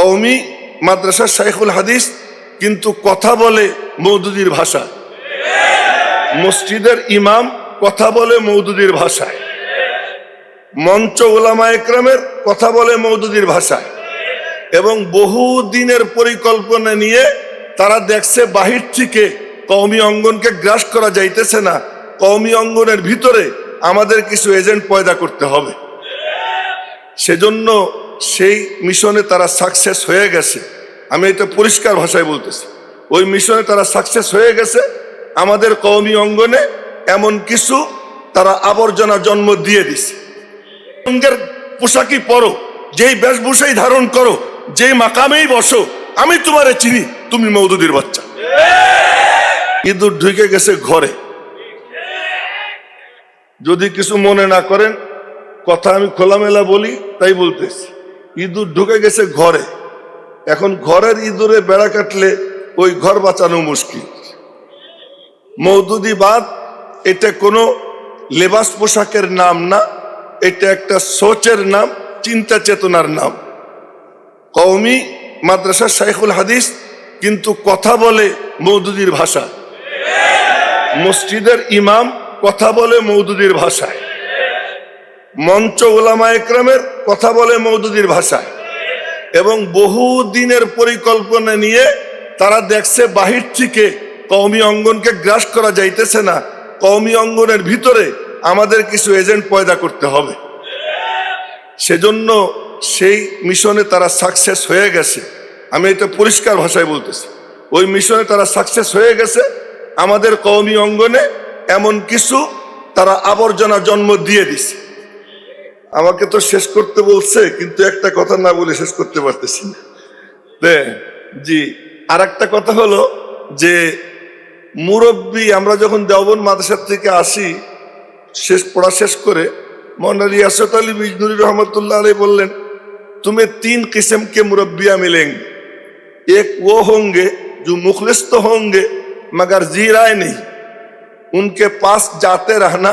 কওমি মাদ্রাসা শাইখুল হাদিস কিন্তু কথা বলে মওদুদির ভাষায়, মসজিদের ইমাম কথা বলে মওদুদির ভাষায়, মঞ্চ উলামা একরামের কথা বলে মওদুদির ভাষায়, এবং বহু দিনের পরিকল্পনা নিয়ে তারা দেখছে বাহির থেকে কওমি অঙ্গনকে গ্রাস করা যাইতেছে না, কওমি অঙ্গনের ভিতরে আমাদের কিছু এজেন্ট পয়দা করতে হবে। সেজন্য সেই মিশনে তারা সাকসেস হয়ে গেছে। আমি এটা পরিষ্কার ভাষায় বলতেছি, ওই মিশনে তারা সাকসেস হয়ে গেছে। আমাদের কওমি অঙ্গনে এমন কিছু তারা আবর্জনা জন্ম দিয়ে দিছে। অঙ্গের পোশাকই পরো, যেই বেশভূষাই ধারণ করো, যেই মাকামেই বসো, আমি তোমারে চিনি, তুমি মওদুদির বাচ্চা। ইঁদুর ঢুকে গেছে ঘরে। যদি কিছু মনে না করেন, কথা আমি খোলামেলা বলি তাই বলতেছি। ইঁদুর ঢুকে গেছে ঘরে। এখন ঘরের ইঁদুরে বেড়া কাটলে ওই ঘর বাঁচানো মুশকিল। মওদুদিবাদ এটা কোনো লেবাস পোশাকের নাম না, এটা একটা সোচের নাম, চিন্তা চেতনার নাম। কওমি মাদ্রাসা শাইখুল হাদিস কিন্তু কথা বলে মওদুদির ভাষা, মসজিদের ইমাম কথা বলে মওদুদির ভাষায়, মঞ্চ উলামা একরামের কথা বলে মওদুদির ভাষায়, এবং বহু দিনের পরিকল্পনা নিয়ে তারা দেখছে বাহির থেকে কওমি অঙ্গনকে গ্রাস করা যাইতেছে না, কওমি অঙ্গনের ভিতরে আমাদের কিছু এজেন্ট পয়দা করতে হবে। সেজন্য সেই মিশনে তারা সাকসেস হয়ে গেছে। আমি এটা পরিষ্কার ভাষায় বলতেছি, ওই মিশনে তারা সাকসেস হয়ে গেছে। আমাদের কওমি অঙ্গনে এমন কিছু তারা আবর্জনা জন্ম দিয়ে দিছে। আমাকে তো শেষ করতে বলছে, কিন্তু একটা কথা না বলে শেষ করতে পারতেছি না। জি, আর একটা কথা হলো যে মুরব্বী, আমরা যখন দেওবন্দ মাদ্রাসা থেকে আসি, পড়া শেষ করে मौलाना रियासत अली बिजनूरी रहमतुल्लाह अलैह बोलें, तुम्हें 3 किस्म के मुरब्बिया मिलेंगे। एक वो होंगे जो मुखलिस तो होंगे मगर जी राय नहीं, उनके पास जाते रहना,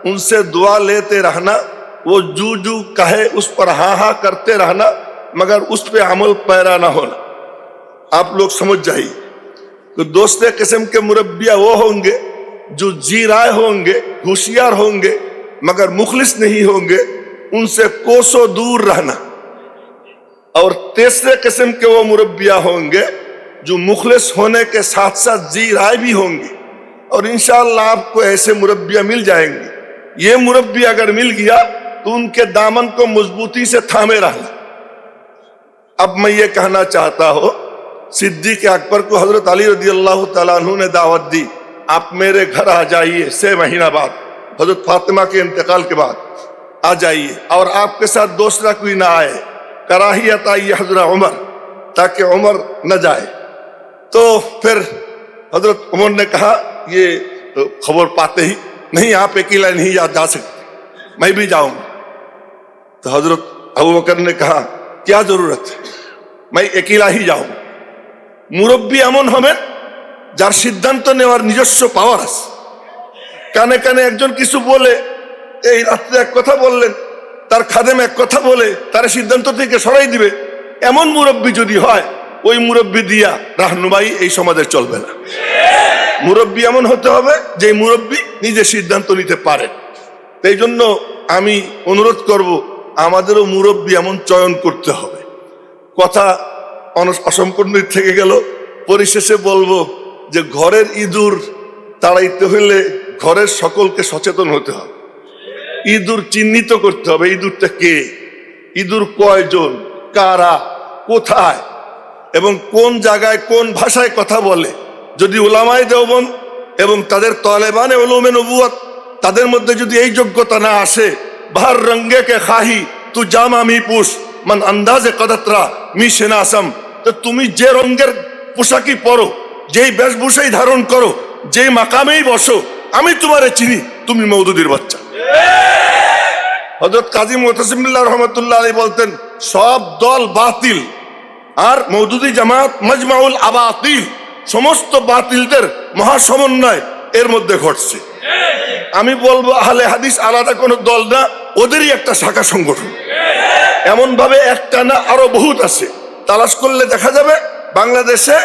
उनसे दुआ लेते रहना, वो जू जू कहे उस पर हाँ हाँ करते रहना, मगर उस पे अमल पैरा ना होना। आप लोग समझ जाइए। तो दूसरे किस्म के मुरब्बिया वो होंगे जो जी राय होंगे, होशियार होंगे, मगर मुखलिस नहीं होंगे, उनसे कोसों दूर रहना। और तीसरे किस्म के वो मुरब्बिया होंगे जो मुखलिस होने के साथ साथ जी राय भी होंगे, और इंशाअल्लाह आपको ऐसे मुरब्बिया मिल जाएंगे। ये मुरब्बी अगर मिल गया तो उनके दामन को मजबूती से थामे रहना। अब मैं ये कहना चाहता हूं, सिद्दीक अकबर को हजरत अली रज़ी अल्लाह तआला अन्हु ने दावत दी, आप मेरे घर आ जाइए 6 महीना बाद, हजरत फातिमा के इंतकाल के बाद आ जाइए, और आपके साथ दूसरा कोई ना आए। कराहियत आई हजरत उमर, ताकि उमर न जाए। तो फिर हजरत उमर ने कहा, ये तो खबर पाते ही नहीं, आप अकेला नहीं जा सकते, मैं भी जाऊंगा। तो हजरत अबू बकर ने कहा, क्या जरूरत है, मैं अकेला ही जाऊंगा। मुरब्बी एमन हमें जार सिद्धांत नेওয়ার নিজস্ব পাওয়ার আছে। কানে কানে একজন কিছু বলে, এই রাত্রে এক কথা বললেন, তার খাদেম এক কথা বলে তার সিদ্ধান্ত থেকে সরাই দিবে, এমন মুরব্বী যদি হয়, ওই মুরব্বী দিয়া রাহনুমাই এই সমাজে চলবে না। মুরব্বী এমন হতে হবে যে মুরব্বী নিজে সিদ্ধান্ত নিতে পারে। এই জন্য আমি অনুরোধ করব, আমাদেরও মুরব্বী এমন চয়ন করতে হবে। কথা অসম্পূর্ণ থেকে গেল, পরিশেষে বলবো যে ঘরের ইঁদুর তাড়াইতে হলে ঘরের সকলকে সচেতন হতে হবে। ইঁদুর চিহ্নিত করতে হবে, ইঁদুরটা কে, ইঁদুর কয়জন, কারা, কোথায় এবং কোন জায়গায় কোন ভাষায় কথা বলে। যদি উলামায়ে দেওবন্দ এবং তাদের তালেবানে উলুমে নবুয়ত তাদের মধ্যে যদি এই যোগ্যতা না আসে, বাহার রঙ্গে কে খাহি তু জামা মি পুষ মান আন্দাজে কদতরা মি সেনাসম, তো তুমি যে রঙের পোশাকই পরো, যেই বেশভূষাই ধারণ করো, যেই মাকামেই বসো, আমি তোমারে চিনি, তুমি মওদুদির বাচ্চা। হযরত কাজী মুতাসিম বিল্লাহ রহমাতুল্লাহ আলাইহি বলতেন, সব দল বাতিল আর মওদুদি জামাত মাজমাউল আবাতিল, সমস্ত বাতিলদের মহাসমন্বয় এর মধ্যে ঘটছে। আমি বলবো আহলে হাদিস আলাদা কোনো দল না, ওদেরই একটা শাখা সংগঠন। এমন ভাবে একটা না, আরো বহুত আছে। তালাশ করলে দেখা যাবে বাংলাদেশে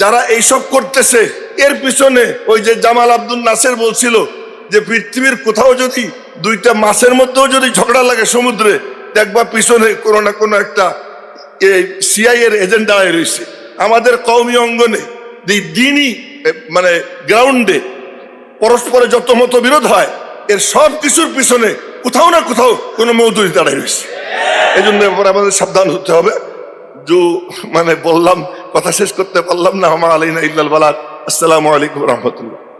যারা এইসব করতেছে এর পিছনে ওই যে জামাল আব্দুল নাসের বলছিল যে পৃথিবীর কোথাও যদি দুইটা মাছের মধ্যেও যদি ঝগড়া লাগে সমুদ্রে, দেখবা পিছনে কোনো না কোনো একটা সিআই এর এজেন্ডা রয়েছে। আমাদের কওমি অঙ্গনে দিনই মানে গ্রাউন্ডে পরস্পরে যত মতবিরোধ হয় এর সব কিছুর পিছনে কোথাও না কোথাও কোনো মৌদুদি দাঁড়ায় রয়েছে। এই জন্য আমাদের সাবধান হতে হবে। যে মানে বললাম, কথা শেষ করতে পারলাম না। আমা আলাইনা ইল্লাল বালাগ। আসসালামু আলাইকুম রহমতুল্লাহ।